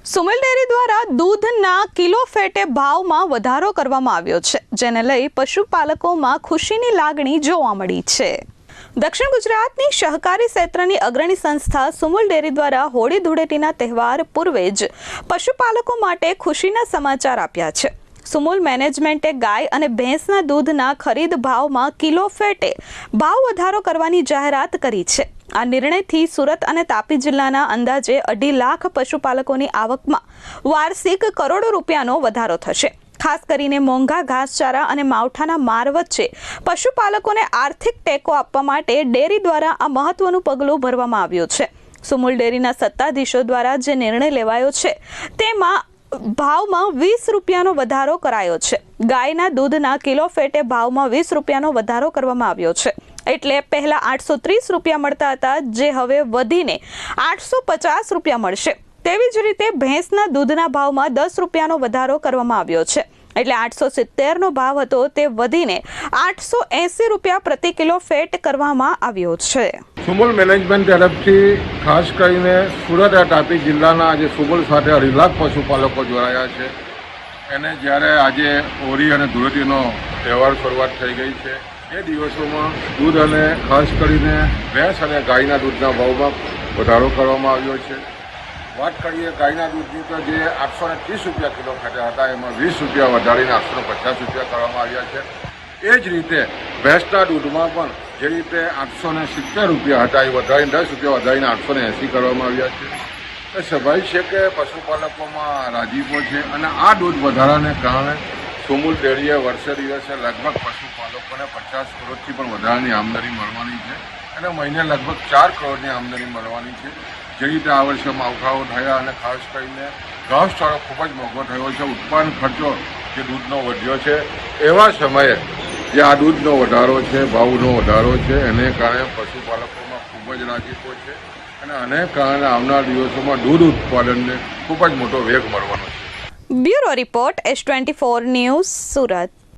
Sumul dairy દ્વારા દૂધના kilo ફેટે ભાવમાં વધારો કરવામાં આવ્યો છે, જેને લઈ પશુપાલકોમાં ખુશીની લાગણી જોવા મળી છે। દક્ષિણ ગુજરાતની સહકારી ક્ષેત્રની અગ્રણી સંસ્થા સુમલ ડેરી દ્વારા હોળી ધૂળેટીના તહેવાર પૂર્વે જ પશુપાલકો માટે ખુશીના સમાચાર આપ્યા છે। સુમુલ મેનેજમેન્ટે ગાય અને ભેંસના દૂધના ખરીદ ભાવમાં કિલો ફેટે ભાવ વધારો કરવાની જાહેરાત કરી છે। આ નિર્ણયથી સુરત અને તાપી જિલ્લાના અંદાજે 2.5 લાખ પશુપાલકોની આવકમાં વાર્ષિક કરોડો રૂપિયાનો વધારો થશે। ખાસ કરીને મોંઘા ઘાસચારા અને માવઠાના માર વચ્ચે પશુપાલકોને આર્થિક ટેકો આપવા માટે ડેરી દ્વારા આ મહત્વનું પગલું ભરવામાં આવ્યું છે। સુમુલ ડેરીના સત્તાધીશો દ્વારા જે નિર્ણય લેવાયો છે તેમાં ભાવમાં 20 રૂપિયાનો વધારો કરાયો છે। ગાયના દૂધના કિલો ફેટે ભાવમાં 20 રૂપિયાનો વધારો કરવામાં આવ્યો છે। એટલે પહેલા 830 રૂપિયા મળતા હતા, જે હવે વધીને 850 રૂપિયા મળશે। તેવી જ રીતે ભેંસના દૂધના ભાવમાં 10 રૂપિયાનો વધારો કરવામાં આવ્યો છે। એટલે 870નો ભાવ હતો તે વધીને 880 રૂપિયા પ્રતિ કિલો ફેટ કરવામાં આવ્યો છે। સુમુલ મેનેજમેન્ટ તરફથી ખાસ કરીને સુરત અને તાપી જિલ્લાના આજે સુમુલ સાથે 2.5 લાખ પશુપાલકો જોડાયા છે। એને જ્યારે આજે હોળી અને ધૂળેટીનો તહેવાર શરૂઆત થઈ ગઈ છે, એ દિવસોમાં દૂધ અને ખાસ કરીને ભેંસ અને ગાયના દૂધના ભાવમાં વધારો કરવામાં આવ્યો છે। વાત કરીએ ગાયના દૂધની તો જે 830 રૂપિયા કિલો ફેટા હતા, એમાં 20 રૂપિયા વધારીને 850 રૂપિયા કરવામાં આવ્યા છે। એ જ રીતે ભેંસના દૂધમાં પણ જે રીતે 870 રૂપિયા હતા, એ વધારીને 10 રૂપિયા વધારીને 880 કરવામાં આવ્યા છે। એ સ્વાભાવિક છે કે પશુપાલકોમાં રાજીપો છે અને આ દૂધ વધારાને કારણે સુમુલ ડેરીએ વર્ષે દિવસે લગભગ પશુપાલકોને 50 કરોડથી પણ વધારાની આમદની મળવાની છે અને મહિને લગભગ 4 કરોડની આમદની મળવાની છે। જે રીતે આ વર્ષે માવઠાઓ થયા અને ખાસ કરીને ઘાસચારો ખૂબ જ મોંઘો થયો છે, ઉત્પાદન ખર્ચો જે દૂધનો વધ્યો છે, એવા સમયે જે આ દૂધનો વધારો છે, ભાવનો વધારો છે, એને કારણે પશુપાલકોમાં ખૂબ જ રાજીપો છે અને આને કારણે આવનાર દિવસોમાં દૂધ ઉત્પાદનને ખૂબ જ મોટો વેગ મળવાનો છે। Bureau report S24 news, Surat.